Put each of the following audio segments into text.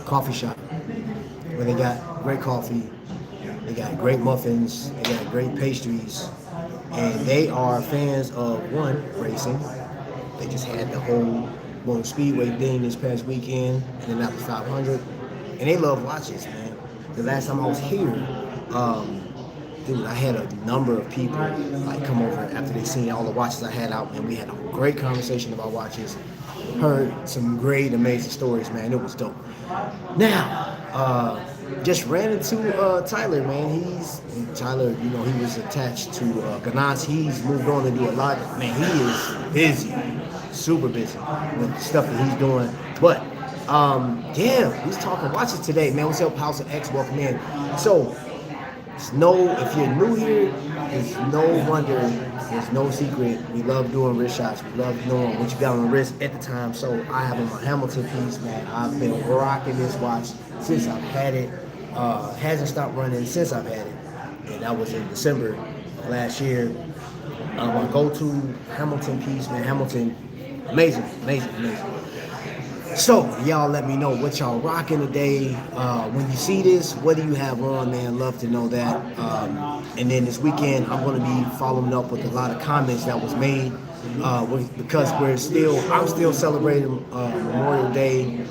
coffee shop where they got great coffee, they got great muffins, they got great pastries, and they are fans of one racing. They just had the whole Motor Speedway thing this past weekend, and then that was 500, and they love watches, man. The last time I was here, um, dude, I had a number of people like come over after they seen all the watches I had out, and we had a great conversation about watches. Heard some great, amazing stories, man. It was dope. Now, just ran into Tyler, man. Tyler. You know, he was attached to Ganas. He's moved on to do a lot. Man, he is busy, super busy with stuff that he's doing. But yeah, he's talking watches today, man. What's up, House of X? Welcome in. So, if you're new here, it's no wonder, there's no secret. We love doing wrist shots. We love knowing what you got on the wrist at the time. So I have on my Hamilton piece, man. I've been rocking this watch since I've had it. Hasn't stopped running since I've had it. And that was in December last year. My go-to Hamilton piece, man. Hamilton, amazing, amazing, amazing. So, y'all let me know what y'all rocking today. When you see this, what do you have on, man? Love to know that. And then this weekend, I'm going to be following up with a lot of comments that was made because I'm still celebrating Memorial Day.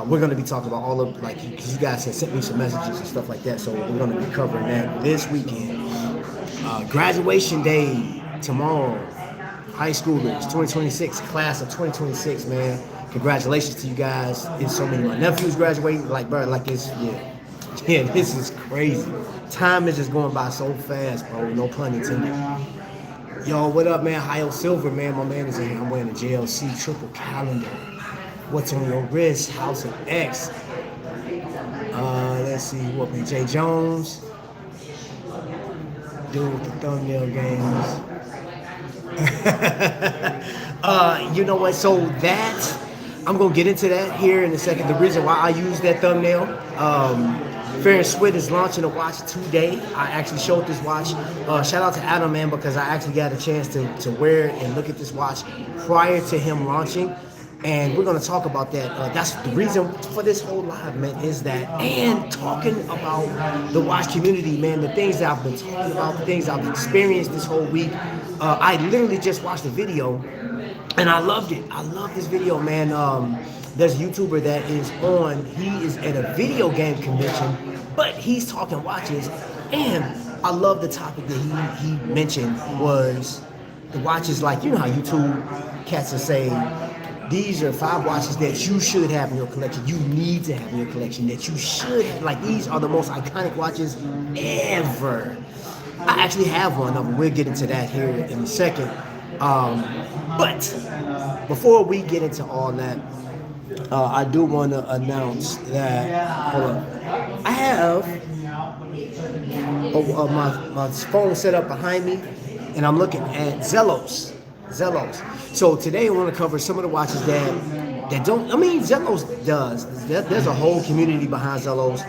We're going to be talking about all of, because you guys have sent me some messages and stuff like that. So we're going to be covering that this weekend. Graduation day tomorrow. High schoolers, 2026, class of 2026, man. Congratulations to you guys. It's so many. My nephews graduating, yeah, this is crazy. Time is just going by so fast, bro. No pun intended. Yo, what up, man? Hio Silver, man. My man is in here. I'm wearing a JLC triple calendar. What's on your wrist? House of X. Let's see, what man? Jay Jones. Dude with the thumbnail games. You know what? So that. I'm going to get into that here in a second. The reason why I use that thumbnail, Farr And Swit is launching a watch today. I actually showed this watch. Shout out to Adam, man, because I actually got a chance to wear it and look at this watch prior to him launching. And we're going to talk about that. That's the reason for this whole live, man, is that. And talking about the watch community, man, the things that I've been talking about, the things I've experienced this whole week. I literally just watched the video. And I loved it. I love this video, man. There's a YouTuber that is on. He is at a video game convention, but he's talking watches. And I love the topic that he mentioned was the watches. Like, you know how YouTube cats will say, these are 5 watches that you should have in your collection. You need to have in your collection. That you should have. Like, these are the most iconic watches ever. I actually have one of them. We'll get into that here in a second. But before we get into all that, I do want to announce that, hold on, I have my phone set up behind me, and I'm looking at Zellos. So today I want to cover some of the watches that don't, I mean, Zellos does. There's a whole community behind Zellos,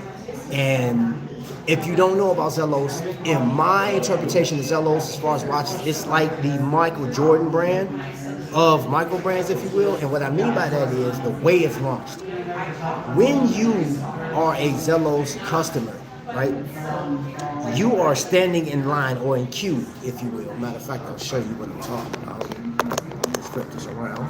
and if you don't know about Zellos, in my interpretation of Zellos as far as watches, it's like the Michael Jordan brand of microbrands, if you will. And what I mean by that is the way it's launched. When you are a Zellos customer, right, you are standing in line or in queue, if you will. Matter of fact, I'll show you what I'm talking about. Let's flip this around.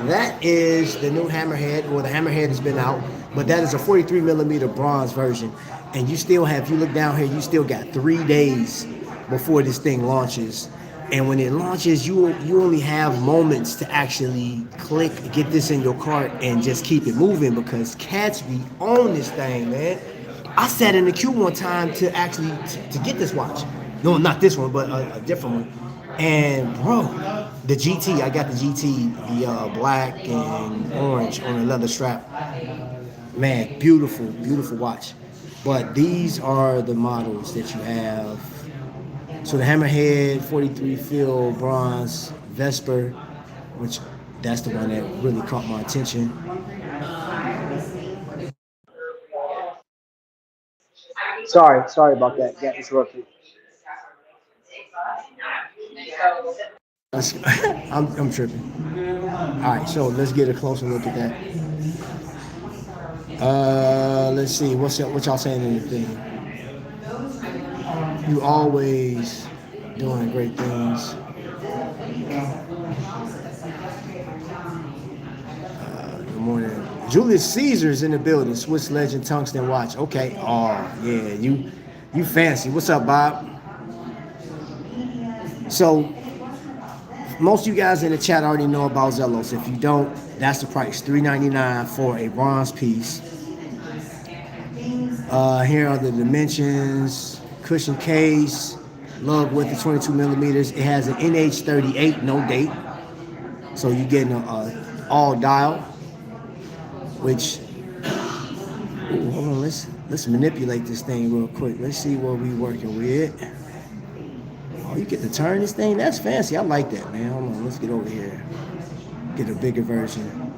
That is the new Hammerhead, or the Hammerhead has been out, but that is a 43 millimeter bronze version. And you still have, if you look down here, you still got 3 days before this thing launches. And when it launches, you only have moments to actually click, get this in your cart, and just keep it moving, because cats be on this thing, man. I sat in the queue one time to actually to get this watch. No, not this one, but a different one. And bro, the GT, I got the GT, the black and orange on a leather strap. Man, beautiful, beautiful watch. But these are the models that you have. So the Hammerhead, 43 fill bronze Vesper, which that's the one that really caught my attention. Sorry about that. Got interrupted. I'm tripping. All right, so let's get a closer look at that. Let's see. What y'all saying in the thing? You always doing great things. Good morning. Julius Caesar's in the building. Swiss legend tungsten watch. Okay. Oh yeah, you fancy. What's up, Bob? So most of you guys in the chat already know about Zellos. If you don't, that's the price: $3.99 for a bronze piece. Here are the dimensions: cushion case, lug width of 22 millimeters. It has an NH38, no date, so you're getting a all dial. Which, hold on, let's manipulate this thing real quick. Let's see what we working with. Oh, you get to turn this thing? That's fancy. I like that, man. Hold on, let's get over here. Get a bigger version.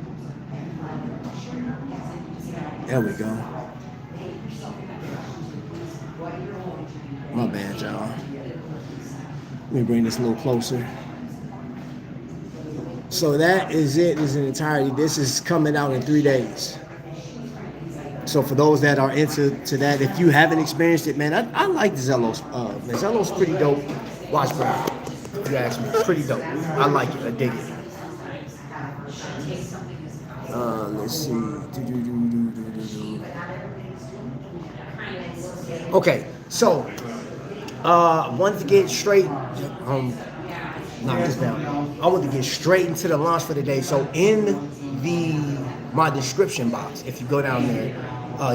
There we go. My bad, y'all. Let me bring this a little closer. So that is it, is in entirety. This is coming out in 3 days. So for those that are into that, if you haven't experienced it, man, I like the Zellos. Zellos pretty dope watch brand. If you ask me, it's pretty dope. I like it. I dig it. Let's see. Okay, so wanted to get straight. Knock this down. I want to get straight into the launch for the day. So in my description box, if you go down there,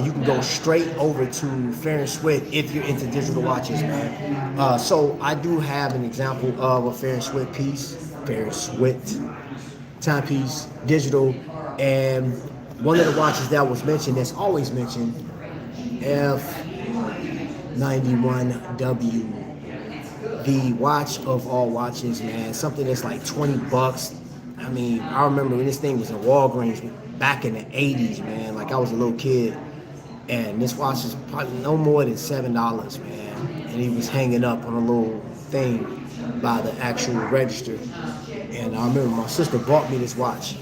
you can go straight over to Farr And Swit if you're into digital watches, man. So I do have an example of a Farr And Swit piece, Farr And Swit timepiece, digital, and one of the watches that was mentioned, that's always mentioned, F91W. The watch of all watches, man. Something that's like $20. I mean, I remember when this thing was in Walgreens back in the 80s, man. Like I was a little kid, and this watch is probably no more than $7, man. And he was hanging up on a little thing by the actual register. And I remember my sister bought me this watch.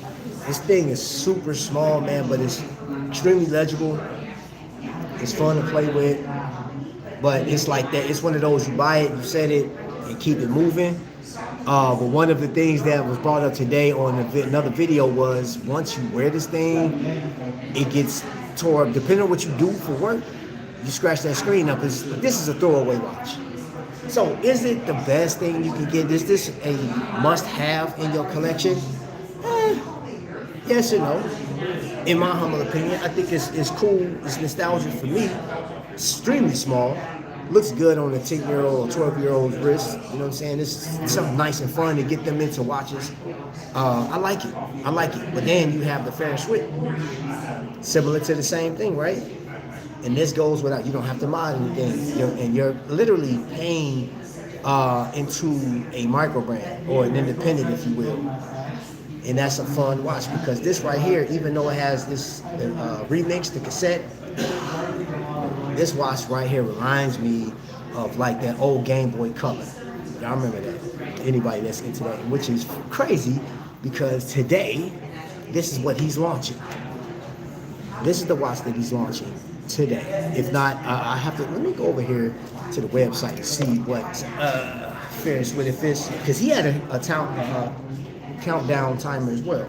This thing is super small, man, but it's extremely legible. It's fun to play with. But it's like that. It's one of those, you buy it, you set it, and keep it moving. But one of the things that was brought up today on another video was, once you wear this thing, it gets tore up. Depending on what you do for work, you scratch that screen up. This is a throwaway watch. So is it the best thing you can get? Is this a must-have in your collection? Yes or no. In my humble opinion, I think it's cool. It's nostalgic for me. Extremely small, looks good on a 10-year-old or 12-year-old's wrist. You know what I'm saying? It's something nice and fun to get them into watches. I like it. But then you have the Farr And Swit, similar to the same thing, right? And this goes without, you don't have to mod anything. You're literally paying into a microbrand or an independent, if you will. And that's a fun watch, because this right here, even though it has this remix, the cassette, this watch right here reminds me of like that old Game Boy Color. Y'all remember that? Anybody that's into that, which is crazy, because today, this is what he's launching. This is the watch that he's launching today. If not, I have to, let me go over here to the website and see what Farr And Swit is, because he had a countdown timer as well.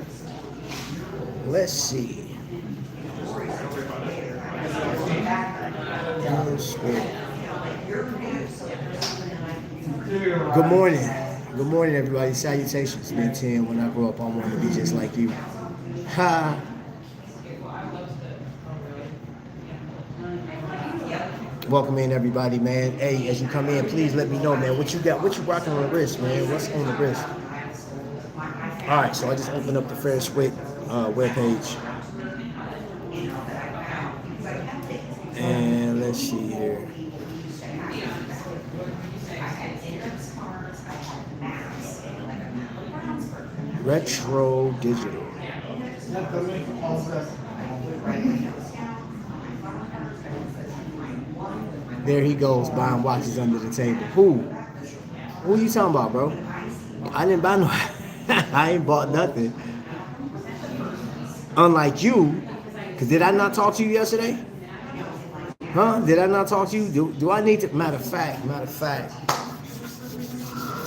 Let's see. Good morning. Good morning, everybody. Salutations. Ben 10. When I grow up, I want to be just like you. Ha. Welcome in, everybody, man. Hey, as you come in, please let me know, man, what you got, what you rocking on the wrist, man. What's on the wrist? All right, so I just opened up the Farr And Swit webpage. And let's see here. Retro digital. There he goes, buying watches under the table. Who are you talking about, bro? I didn't buy no. I ain't bought nothing. Unlike you, Cause did I not talk to you yesterday? Huh? Did I not talk to you? Do I need to? Matter of fact,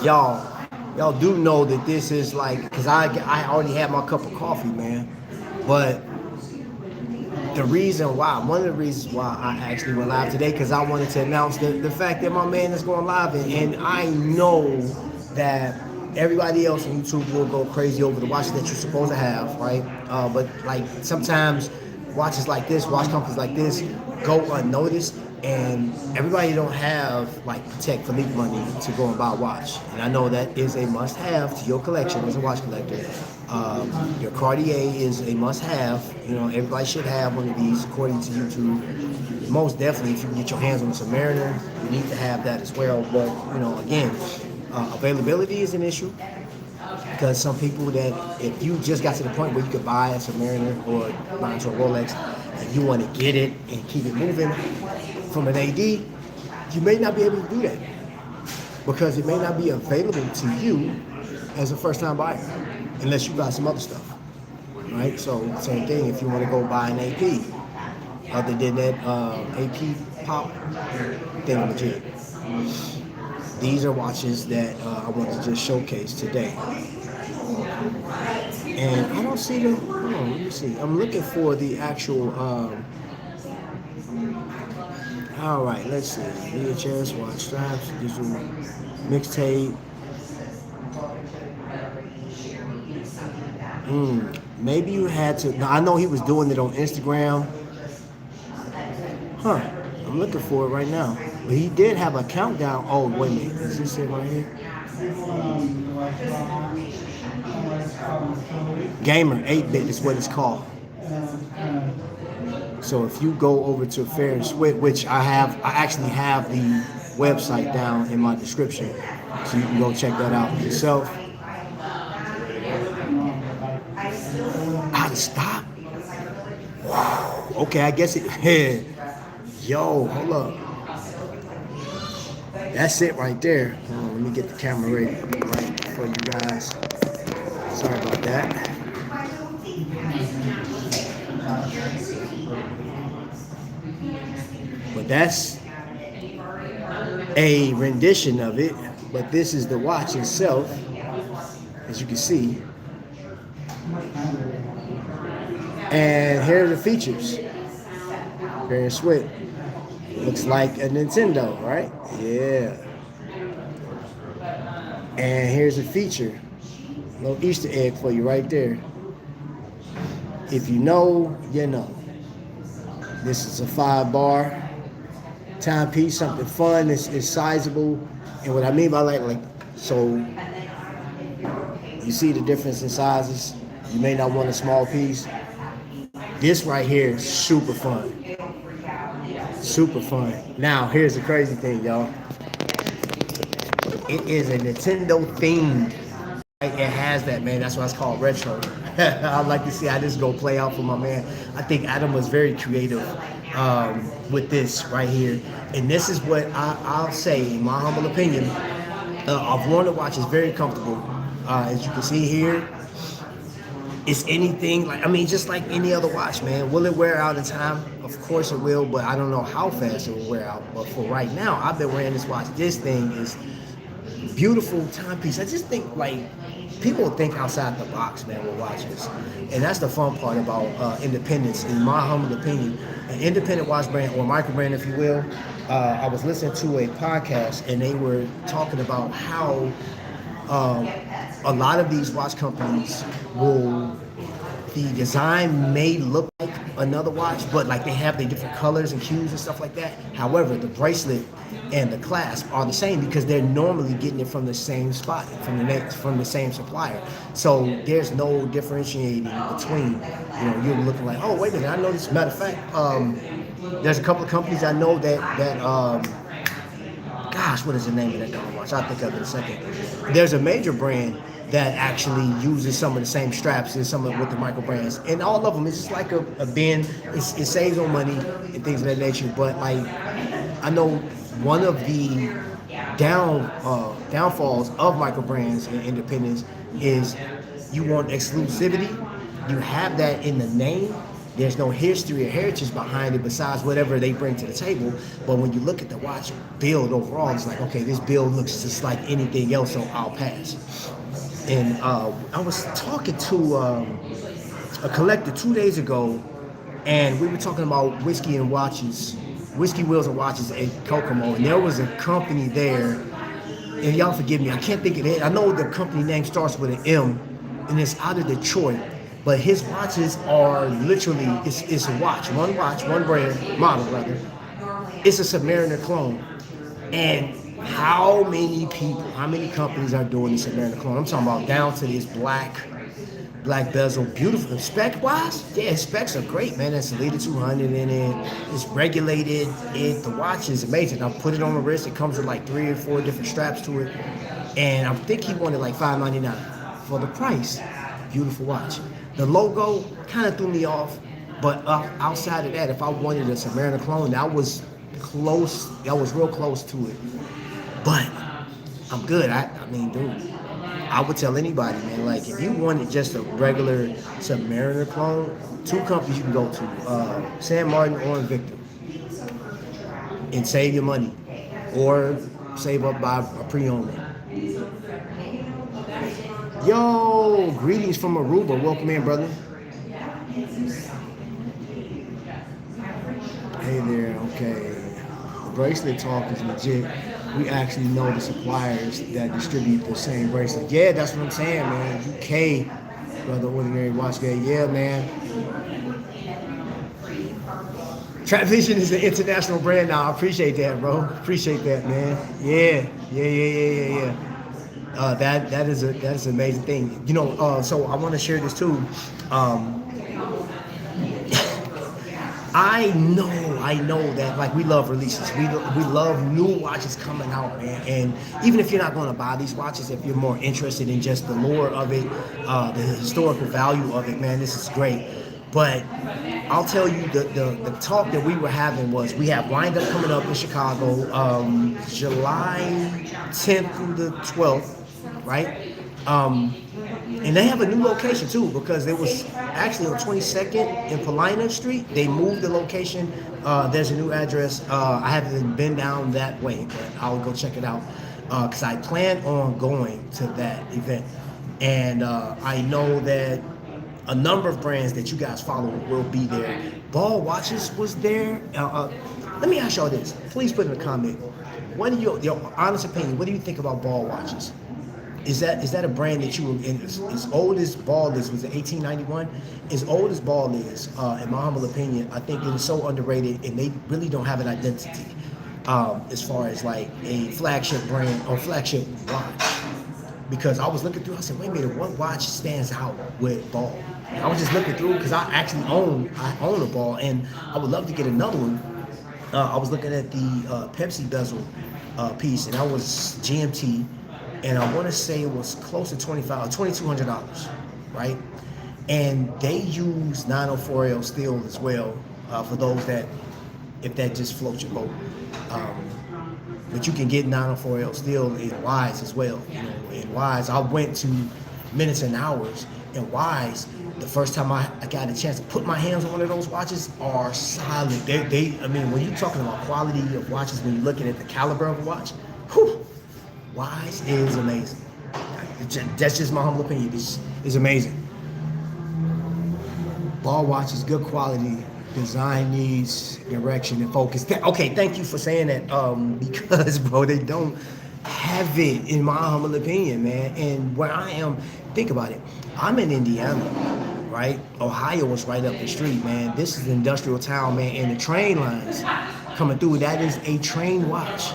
y'all do know that this is like, cause I already had my cup of coffee, man. But one of the reasons why I actually went live today, because I wanted to announce the fact that my man is going live, and I know that everybody else on YouTube will go crazy over the watches that you're supposed to have, right? But like sometimes watches like this, watch companies like this, go unnoticed, and everybody don't have like Patek Philippe money to go and buy a watch. And I know that is a must-have to your collection as a watch collector. Your Cartier is a must-have. You know, everybody should have one of these according to YouTube. Most definitely, if you can get your hands on a Submariner, you need to have that as well. But you know, again, availability is an issue because some people that if you just got to the point where you could buy a Submariner or buy into a Rolex and you want to get it and keep it moving from an AD, you may not be able to do that because it may not be available to you as a first-time buyer unless you got some other stuff, right? So same thing if you want to go buy an AP, other than that AP pop thingamajig. These are watches that I want to just showcase today. And I don't see the, hold on, let me see. I'm looking for the actual, all right, let's see. VHS, watch straps, digital mixtape. Maybe you had to, now I know he was doing it on Instagram. Huh, I'm looking for it right now. But he did have a countdown. Oh, wait a minute, is this it right here? Gamer 8-bit is what it's called. So if you go over to Farr And Swit, which I actually have the website down in my description, so you can go check that out yourself. How to stop? Okay, I guess it. Yo, hold up. That's it right there. Hold on, let me get the camera ready right for you guys. Sorry about that. But that's a rendition of it. But this is the watch itself, as you can see. And here are the features. Farr And Swit. Looks like a Nintendo, right? Yeah. And here's a feature. A little Easter egg for you right there. If you know, you know. This is a 5-bar timepiece, something fun. It's sizable. And what I mean by like, so you see the difference in sizes. You may not want a small piece. This right here is super fun. Super fun. Now, here's the crazy thing, y'all. It is a Nintendo themed. It has that, man. That's why it's called retro. I'd like to see how this go play out for my man. I think Adam was very creative with this right here. And this is what I'll say, in my humble opinion. I've worn the watch. It's very comfortable. As you can see here, it's anything like, I mean, just like any other watch, man. Will it wear out in time? Of course it will, but I don't know how fast it will wear out. But for right now, I've been wearing this watch. This thing is beautiful timepiece. I just think like people think outside the box, man, with watches. And that's the fun part about independence, in my humble opinion. An independent watch brand or micro brand, if you will. I was listening to a podcast and they were talking about how a lot of these watch companies the design may look like another watch, but like they have the different colors and hues and stuff like that. However, the bracelet and the clasp are the same because they're normally getting it from the same spot, from the same supplier. So there's no differentiating between, you know, you're looking like, oh, wait a minute, I know this. Matter of fact, there's a couple of companies I know that gosh, what is the name of that dollar watch? I'll think of it in a second. There's a major brand that actually uses some of the same straps as some of with the micro brands, and all of them, it's just like a bin. It saves on money and things of that nature. But like, I know one of the downfalls of micro brands and independence is you want exclusivity. You have that in the name, There's no history or heritage behind it besides whatever they bring to the table. But when you look at the watch build overall, it's like, okay, this build looks just like anything else, so I'll pass. And I was talking to a collector 2 days ago, and we were talking about whiskey and watches, whiskey wheels and watches at Kokomo, and there was a company there, and y'all forgive me, I can't think of it. I know the company name starts with an M, and it's out of Detroit, but his watches are literally, it's a watch, one brand, model rather. It's a Submariner clone. And how many people, how many companies are doing the Submariner clone? I'm talking about down to this black bezel, beautiful. Spec wise, yeah, specs are great, man. It's a Leader 200 in it. It's regulated. The watch is amazing. I put it on the wrist. It comes with like 3 or 4 different straps to it, and I think he wanted like $5.99 for the price. Beautiful watch. The logo kind of threw me off, but outside of that, if I wanted a Submariner clone, that was close. That was real close to it. But I'm good. I mean, dude. I would tell anybody, man, like if you wanted just a regular Submariner clone, 2 companies you can go to, San Martin or Invicta, and save your money, or save up by a pre-owned one. Yo, greetings from Aruba. Welcome in, brother. Hey there, okay. The bracelet talk is legit. We actually know the suppliers that distribute the same bracelet. Yeah, that's what I'm saying, man. UK, brother, ordinary watch guy. Yeah, man. Trapvision is an international brand now. I appreciate that, bro. Appreciate that, man. Yeah. That is an amazing thing. You know, so I want to share this too. I know that like we love releases. We love new watches coming out, man. And even if you're not going to buy these watches, if you're more interested in just the lore of it, the historical value of it, man, this is great. But I'll tell you the talk that we were having was we have Wind Up coming up in Chicago, July 10th through the 12th, right? And they have a new location too, because it was actually on 22nd in Paulina Street. They moved the location. There's a new address. I haven't been down that way, but I'll go check it out because I plan on going to that event. And I know that a number of brands that you guys follow will be there. Ball Watches was there. Let me ask y'all this. Please put in a comment. What are your honest opinion? What do you think about Ball Watches? Is that a brand that you were in? As old as Ball is, was it 1891? As old as Ball is, in my humble opinion, I think it is so underrated, and they really don't have an identity as far as like a flagship brand or flagship watch. Because I was looking through, I said, wait a minute, what watch stands out with Ball? I was just looking through because I actually own a Ball, and I would love to get another one. I was looking at the Pepsi bezel piece, and that was GMT. And I want to say it was close to $2,200, right? And they use 904L steel as well, for those that, if that just floats your boat. But you can get 904L steel in Wise as well. You know, in Wise, I went to Minutes and Hours, and Wise, the first time I got a chance to put my hands on one of those watches, are solid. I mean, when you're talking about quality of watches, when you're looking at the caliber of a watch, whew, Wise is amazing. That's just my humble opinion. It's amazing. Ball watch is good quality. Design needs direction and focus. Okay, thank you for saying that. Because bro, they don't have it, in my humble opinion, man. And where I am, think about it. I'm in Indiana, right? Ohio is right up the street, man. This is an industrial town, man, and the train lines coming through. That is a train watch.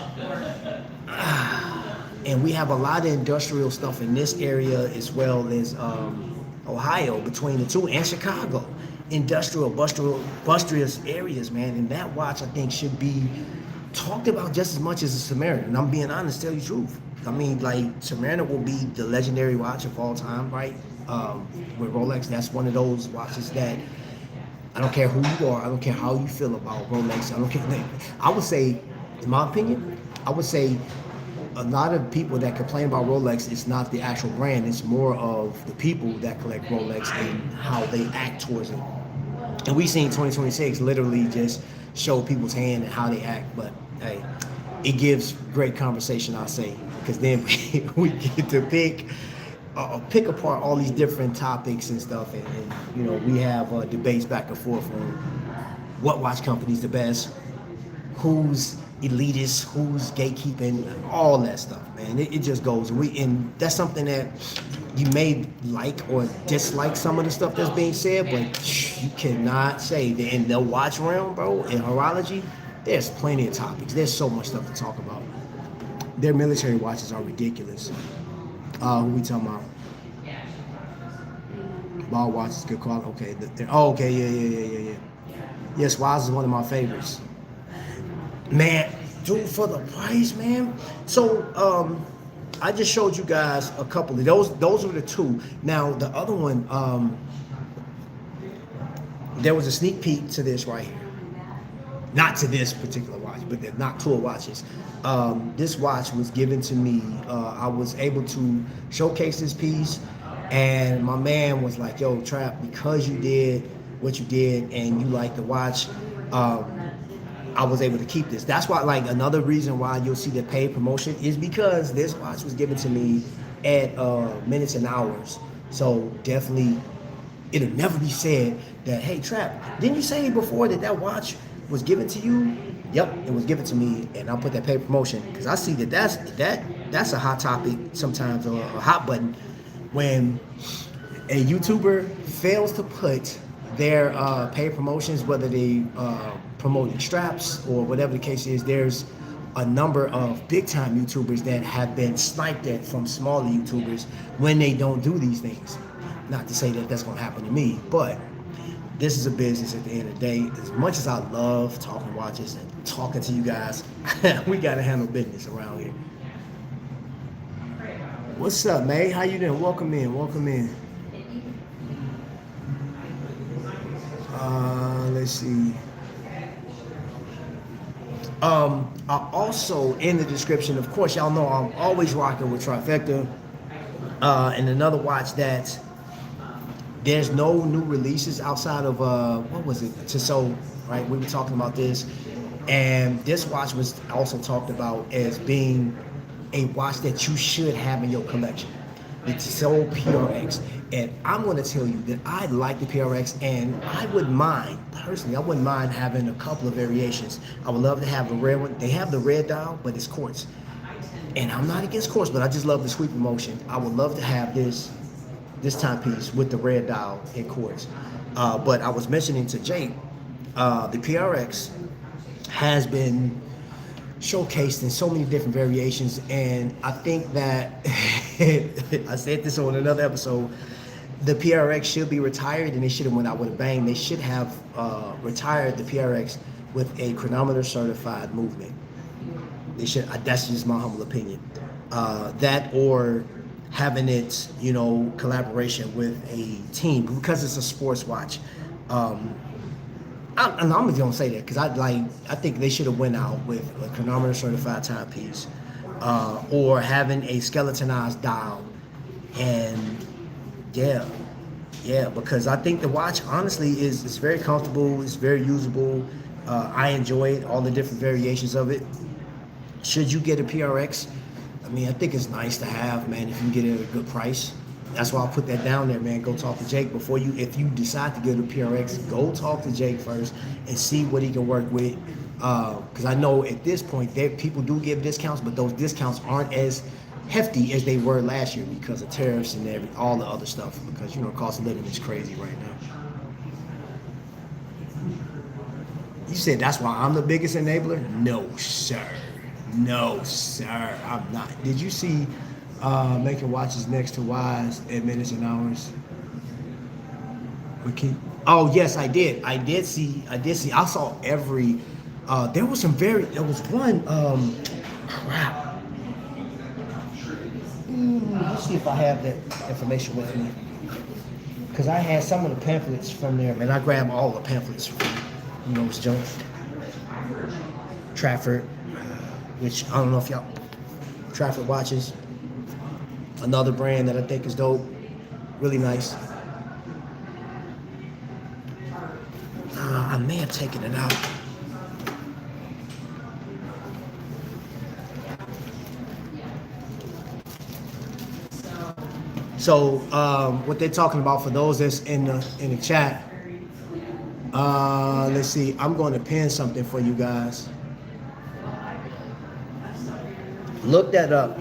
And we have a lot of industrial stuff in this area as well as Ohio, between the two, and Chicago. Industrial, bustrious areas, man. And that watch, I think, should be talked about just as much as the Submariner. And I'm being honest, tell you the truth. I mean, like, Submariner will be the legendary watch of all time, right? With Rolex, that's one of those watches that I don't care who you are, I don't care how you feel about Rolex, I don't care. I would say, in my opinion, I would say a lot of people that complain about Rolex, it's not the actual brand, it's more of the people that collect Rolex and how they act towards it. And we seen 2026 literally just show people's hand and how they act. But hey, it gives great conversation, I'll say, because then we get to pick apart all these different topics and stuff, and you know, we have debates back and forth on what watch company's the best, who's elitist, who's gatekeeping, all that stuff, man. It just goes. And that's something that you may like or dislike some of the stuff that's being said, but you cannot say that in the watch realm, bro, in horology, there's plenty of topics. There's so much stuff to talk about. Their military watches are ridiculous. Who we talking about? Ball watches, good call. Okay. Okay, yeah. Yes, Wise is one of my favorites. Man, dude, for the price, man. So, I just showed you guys a couple of those. Those were the two. Now, the other one, there was a sneak peek to this right here. Not to this particular watch, but they're not tour watches. This watch was given to me. I was able to showcase this piece, and my man was like, yo, Trap, because you did what you did and you like the watch, I was able to keep this. That's why, like, another reason why you'll see the paid promotion is because this watch was given to me at minutes and hours. So definitely, it'll never be said that, hey, Trap, didn't you say before that watch was given to you? Yep, it was given to me, and I'll put that paid promotion because I see that's a hot topic sometimes, or a hot button, when a YouTuber fails to put their paid promotions, whether they promoting straps or whatever the case is. There's a number of big time YouTubers that have been sniped at from smaller YouTubers when they don't do these things. Not to say that that's going to happen to me, but this is a business at the end of the day. As much as I love talking watches and talking to you guys, we got to handle business around here. What's up, May? How you doing? Welcome in. Let's see. I also, in the description, of course, y'all know I'm always rocking with Trifecta, and another watch that there's no new releases outside of what was it? Tissot, right? We were talking about this, and this watch was also talked about as being a watch that you should have in your collection. The Tissot PRX, and I'm going to tell you that I like the PRX, and I wouldn't mind having a couple of variations. I would love to have the red one. They have the red dial, but it's quartz, and I'm not against quartz, but I just love the sweep motion. I would love to have this timepiece with the red dial and quartz. But I was mentioning to Jake, the PRX has been showcased in so many different variations, and I think that I said this on another episode, the PRX should be retired, and they should have went out with a bang. They should have retired the PRX with a chronometer certified movement. They should. That's just my humble opinion. That, or having it, collaboration with a team, because it's a sports watch. I'm just gonna say that because I think they should have went out with a chronometer certified timepiece, or having a skeletonized dial, and yeah, because I think the watch honestly is very comfortable, it's very usable. I enjoy it, all the different variations of it. Should you get a PRX? I mean, I think it's nice to have, man, if you get it at a good price. That's why I put that down there, man. Go talk to Jake before if you decide to get a PRX, go talk to Jake first and see what he can work with. Because I know at this point, people do give discounts, but those discounts aren't as hefty as they were last year because of tariffs and all the other stuff. Because, cost of living is crazy right now. You said that's why I'm the biggest enabler? No, sir. I'm not. Did you see making watches next to Wise at minutes and hours? Oh yes, I did. I did see. I saw every. There was one. Crap. Let's see if I have that information with me. Because I had some of the pamphlets from there, and I grabbed all the pamphlets from those junk. Trafford, which I don't know if y'all. Trafford Watches. Another brand that I think is dope. Really nice. man taking it out. So what they're talking about for those that's in the chat, let's see. I'm going to pin something for you guys. Look that up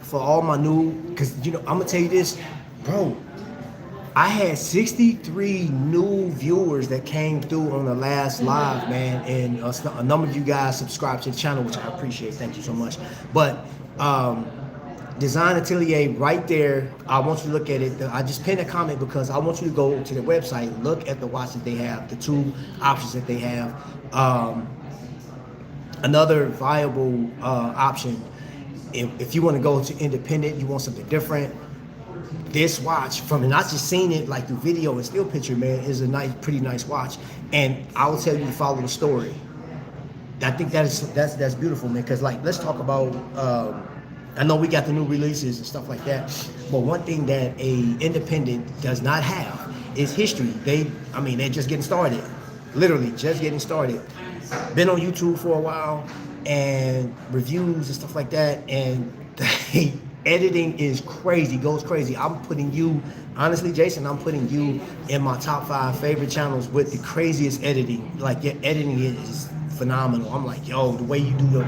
for all my new, because you know I'm gonna tell you this, bro. I had 63 new viewers that came through on the last live, man, and a number of you guys subscribed to the channel, which I appreciate. Thank you so much. But Design Atelier right there, I want you to look at it. I just pinned a comment because I want you to go to their website, look at the watches they have, the two options that they have. Another viable option, if you want to go to independent, you want something different, this watch, from not just seeing it like through video and still picture, man, is a nice, pretty nice watch. And I will tell you to follow the story. I think that's beautiful, man, because like, let's talk about, I know we got the new releases and stuff like that, but one thing that a independent does not have is history. They're just getting started, literally just getting started. Been on YouTube for a while and reviews and stuff like that, and editing is crazy, goes crazy. I'm putting you, honestly, Jason, I'm putting you in my top 5 favorite channels with the craziest editing. Like, your editing is phenomenal. I'm like, yo, the way you do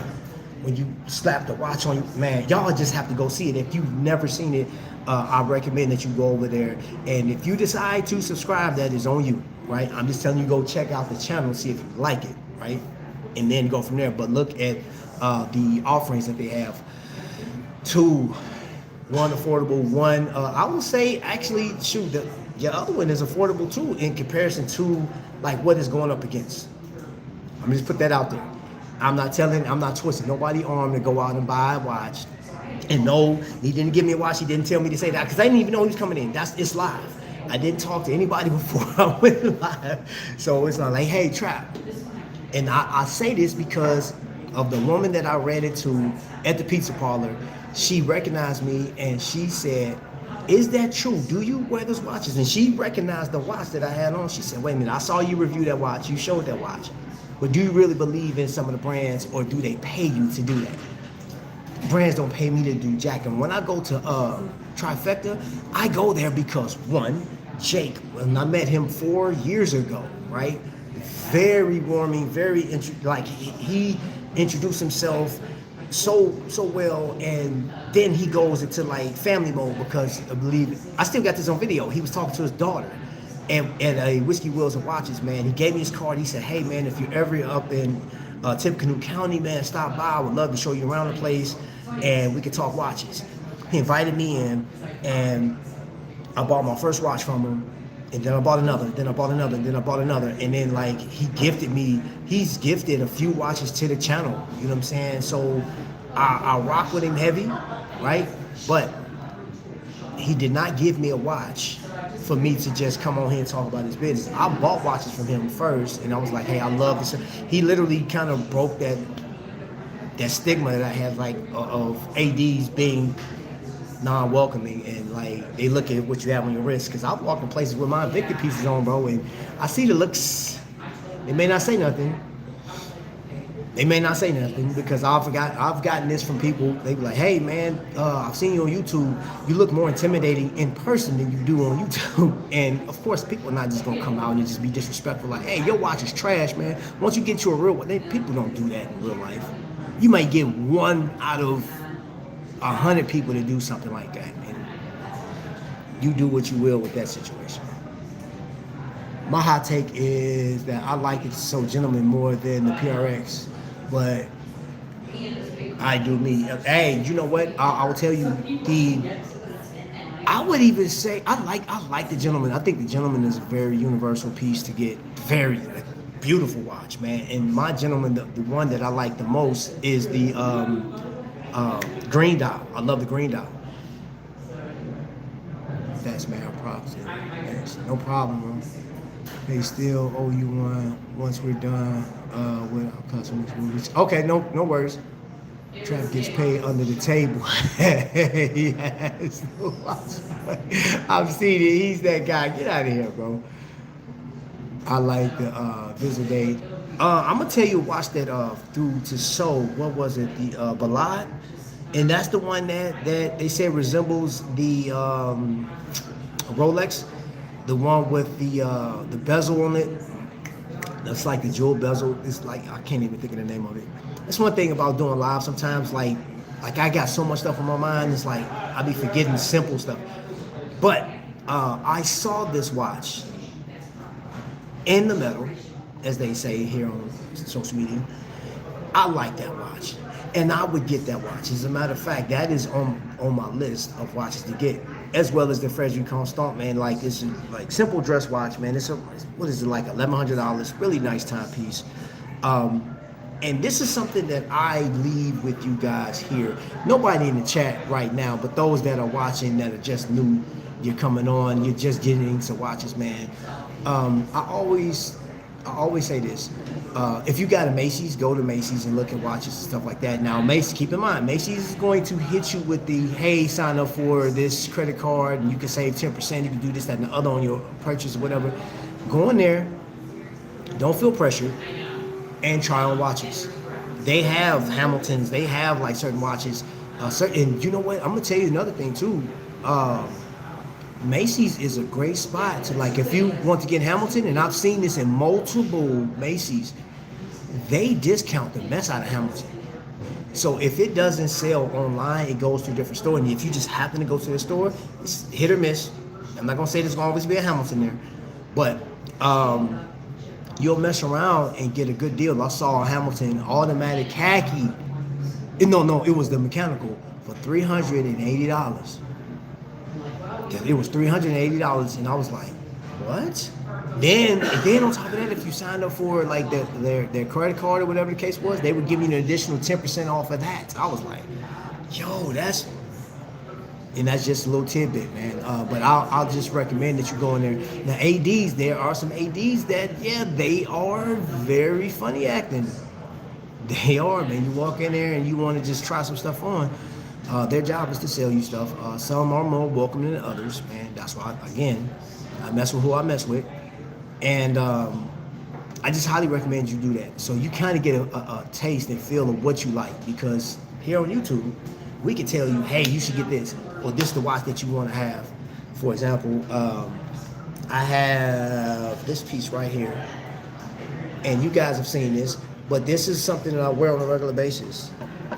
when you slap the watch on you, man, y'all just have to go see it. If you've never seen it, I recommend that you go over there. And if you decide to subscribe, that is on you, right? I'm just telling you, go check out the channel, see if you like it, right? And then go from there. But look at the offerings that they have. 2, 1 affordable, 1, I would say, actually, shoot, the other one is affordable too in comparison to like what it's going up against. I'm just put that out there. I'm not twisting nobody arm to go out and buy a watch. And no, he didn't give me a watch. He didn't tell me to say that because I didn't even know he was coming in. It's live. I didn't talk to anybody before I went live. So it's not like, hey, Trap. And I say this because of the woman that I ran into at the pizza parlor. She recognized me and she said, is that true? Do you wear those watches? And she recognized the watch that I had on. She said, wait a minute, I saw you review that watch. You showed that watch. But do you really believe in some of the brands, or do they pay you to do that? Brands don't pay me to do jack. And when I go to Trifecta, I go there because, one, Jake, when I met him 4 years ago, right? Very warming, he introduced himself so well, and then he goes into like family mode because I believe I still got this on video. He was talking to his daughter at a Whiskey Wheels and Watches, man. He gave me his card. He said, hey man, if you're ever up in Tippecanoe County, man, stop by. I would love to show you around the place and we could talk watches. He invited me in and I bought my first watch from him. And then I bought another, then I bought another, then I bought another. And then like he's gifted a few watches to the channel. You know what I'm saying? So I rock with him heavy, right? But he did not give me a watch for me to just come on here and talk about his business. I bought watches from him first and I was like, hey, I love this. He literally kind of broke that stigma that I had like of ADs being non-welcoming and like they look at what you have on your wrist, because I've walked in places with my Invicta pieces on, bro, and I see the looks. They may not say nothing. Because I've gotten this from people. They be like, hey man, I've seen you on YouTube. You look more intimidating in person than you do on YouTube. And of course, people are not just gonna come out and just be disrespectful. Like, hey, your watch is trash, man. Once you get to a real one, people don't do that in real life. You might get 1 out of 100 people to do something like that, and you do what you will with that situation. My hot take is that I like it so gentleman more than the PRX, but I do me. Hey, you know what? I will tell you I would even say I like the gentleman. I think the gentleman is a very universal piece to get. Very beautiful watch, man. And my gentleman, the one that I like the most is the green dial. I love the green dial. That's man, props. Yes, no problem, bro. They still owe you one once we're done with our customers. Okay, no worries. Trap gets paid under the table. Yes. I've seen it. He's that guy. Get out of here, bro. I like the Visual Date. I'm gonna tell you, watch that through to Seoul. What was it? The Ballad, and that's the one that they say resembles the Rolex, the one with the bezel on it. That's like the jewel bezel. It's like I can't even think of the name of it. That's one thing about doing live. Sometimes like I got so much stuff on my mind. It's like I be forgetting simple stuff. But I saw this watch in the metal, as they say here on social media. I like that watch, and I would get that watch. As a matter of fact, that is on my list of watches to get, as well as the Frederic Constant, man. Like this is like simple dress watch, man. It's what is it, like $1,100? Really nice timepiece. And this is something that I leave with you guys here. Nobody in the chat right now, but those that are watching that are just new, you're coming on, you're just getting into watches, man. I always say this. If you got a Macy's, go to Macy's and look at watches and stuff like that. Now, Macy's, keep in mind, Macy's is going to hit you with the, hey, sign up for this credit card and you can save 10%, you can do this, that, and the other on your purchase or whatever. Go in there, don't feel pressured, and try on watches. They have Hamiltons, they have like certain watches. And you know what, I'm gonna tell you another thing too. Macy's is a great spot to, like, if you want to get Hamilton, and I've seen this in multiple Macy's, they discount the mess out of Hamilton. So if it doesn't sell online, it goes to a different store. And if you just happen to go to the store, it's hit or miss. I'm not gonna say there's gonna always be a Hamilton there, but you'll mess around and get a good deal. I saw a Hamilton automatic khaki. No, it was the mechanical for $380. It was $380, and I was like, what? Then on top of that, if you signed up for like their credit card or whatever the case was, they would give you an additional 10% off of that. I was like, yo, that's just a little tidbit, man. But I'll just recommend that you go in there. Now, ADs, there are some ADs that, yeah, they are very funny acting. They are, man. You walk in there and you want to just try some stuff on. Their job is to sell you stuff. Some are more welcoming than others, man. That's why, again, I mess with who I mess with. And I just highly recommend you do that. So you kind of get a taste and feel of what you like. Because here on YouTube, we can tell you, hey, you should get this. Or this is the watch that you want to have. For example, I have this piece right here. And you guys have seen this. But this is something that I wear on a regular basis.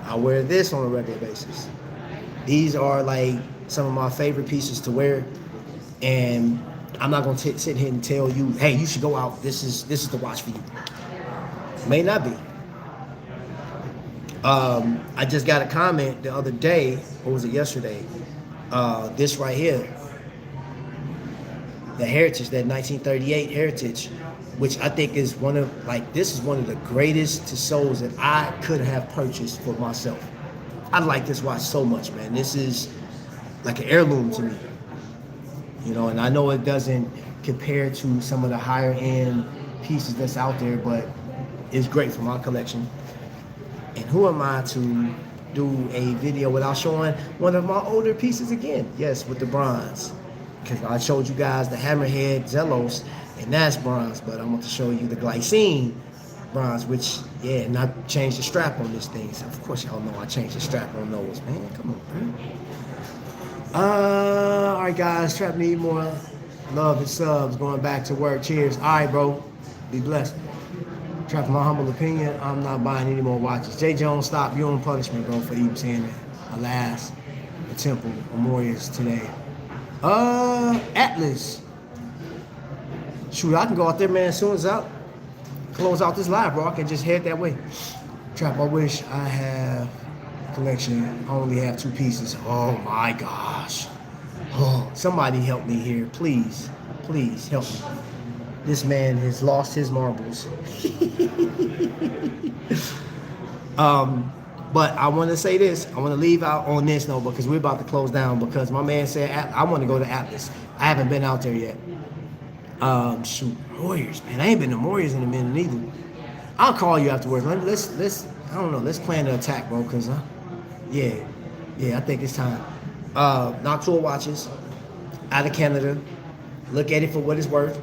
I wear this on a regular basis. These are like some of my favorite pieces to wear, and I'm not gonna sit here and tell you, hey, you should go out. This is the watch for you. May not be. I just got a comment the other day, or was it yesterday? This right here, the Heritage, that 1938 Heritage, which I think is this is one of the greatest Tussauds that I could have purchased for myself. I like this watch so much, man. This is like an heirloom to me. You know, and I know it doesn't compare to some of the higher end pieces that's out there, but it's great for my collection. And who am I to do a video without showing one of my older pieces again? Yes, with the bronze. Because I showed you guys the Hammerhead Zelos, and that's bronze, but I want to show you the Glycine bronze, which, yeah, and I changed the strap on this thing. So of course y'all know I changed the strap on those, man. Come on, man. All right, guys, Trap need more love and subs. Going back to work. Cheers. All right, bro. Be blessed. Trap, my humble opinion, I'm not buying any more watches. J. Jones, stop. You're on punishment, bro, for even saying that. Alas, the temple memorials today. Atlas. Shoot, I can go out there, man, as soon as I close out this live, bro. I can just head that way. Trap, I wish I have a collection. I only have 2 pieces. Oh my gosh. Oh, somebody help me here, please. Please help me. This man has lost his marbles. But I want to say this. I want to leave out on this note because we're about to close down, because my man said I want to go to Atlas. I haven't been out there yet. Shoot, Warriors, man. I ain't been to Warriors in a minute either. I'll call you afterwards. Let's I don't know. Let's plan the attack, bro. Cause yeah, I think it's time. Noctua watches, out of Canada. Look at it for what it's worth.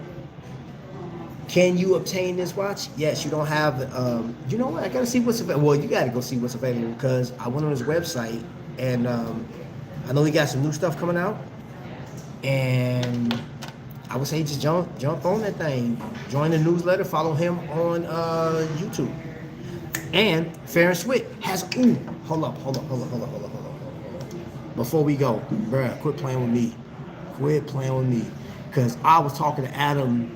Can you obtain this watch? Yes, you don't have. You know what? I gotta see what's available. Well, you gotta go see what's available because I went on his website and I know he got some new stuff coming out. And I would say just jump on that thing. Join the newsletter. Follow him on YouTube. And Farr And Swit has. Ooh, hold up. Before we go, bruh, quit playing with me. Quit playing with me. Because I was talking to Adam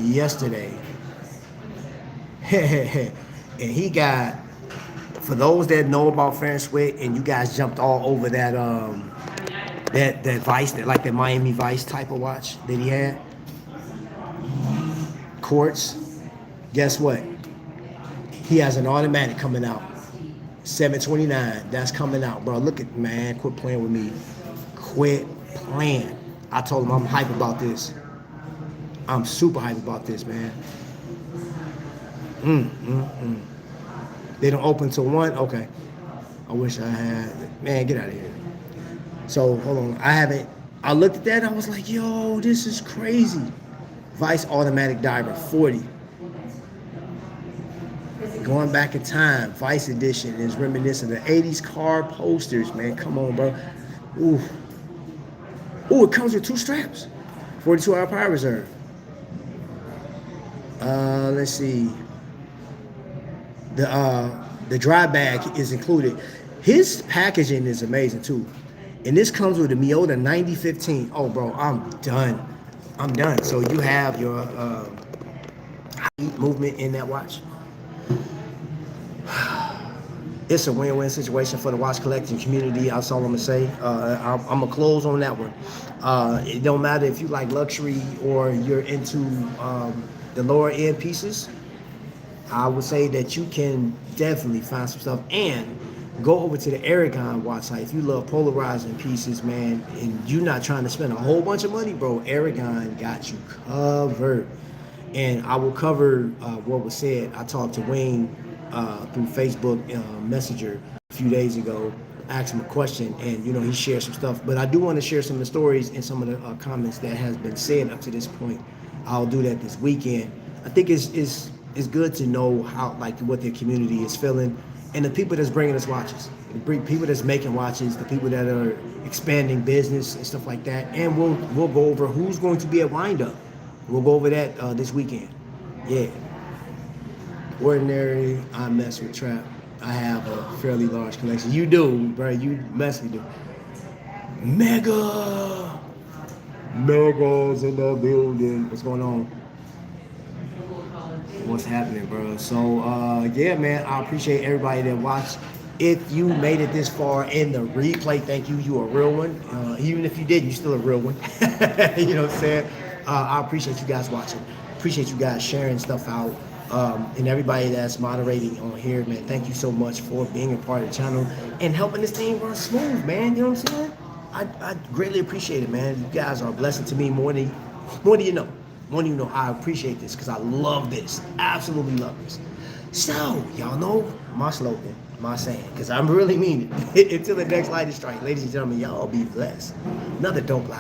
yesterday. And he got, for those that know about Farr And Swit, and you guys jumped all over that that Vice, that like that Miami Vice type of watch that he had. Quartz. Guess what? He has an automatic coming out. 729. That's coming out, bro. Look at, man. Quit playing with me. Quit playing. I told him I'm hype about this. I'm super hype about this, man. They don't open till 1? Okay. I wish I had. Man, get out of here. So, hold on. I looked at that and I was like, yo, this is crazy. Vice automatic diver, 40. Going back in time, Vice edition is reminiscent of the 80s car posters, man. Come on, bro. Ooh. Ooh, it comes with 2 straps. 42-hour power reserve. Let's see. The dry bag is included. His packaging is amazing too. And this comes with a Miyota 9015. Oh, bro, I'm done. I'm done. So you have your heat movement in that watch. It's a win-win situation for the watch collecting community. That's all I'm gonna say. I'm gonna close on that one. It don't matter if you like luxury or you're into the lower end pieces. I would say that you can definitely find some stuff and go over to the Aragon watch site. If you love polarizing pieces, man, and you're not trying to spend a whole bunch of money, bro, Aragon got you covered. And I will cover what was said. I talked to Wayne through Facebook Messenger a few days ago, asked him a question, and you know he shared some stuff. But I do want to share some of the stories and some of the comments that has been said up to this point. I'll do that this weekend. I think it's good to know how, like, what the community is feeling, and the people that's bringing us watches, the people that's making watches, the people that are expanding business and stuff like that. And we'll go over who's going to be at Wind-Up. We'll go over that this weekend. Yeah. Ordinary, I mess with Trap. I have a fairly large collection. You do, bro. You messy do. Megas in the building. What's going on? What's happening, bro? So, yeah, man, I appreciate everybody that watched. If you made it this far in the replay, thank you. You a real one. Even if you didn't, you still a real one. You know what I'm saying? I appreciate you guys watching. Appreciate you guys sharing stuff out. And everybody that's moderating on here, man, thank you so much for being a part of the channel and helping this thing run smooth, man. You know what I'm saying? I greatly appreciate it, man. You guys are a blessing to me more than you know. More than you know, I appreciate this because I love this. Absolutely love this. So, y'all know my slogan, my saying, because I really mean it. Until the next light is strike. Ladies and gentlemen, y'all be blessed. Another dope live.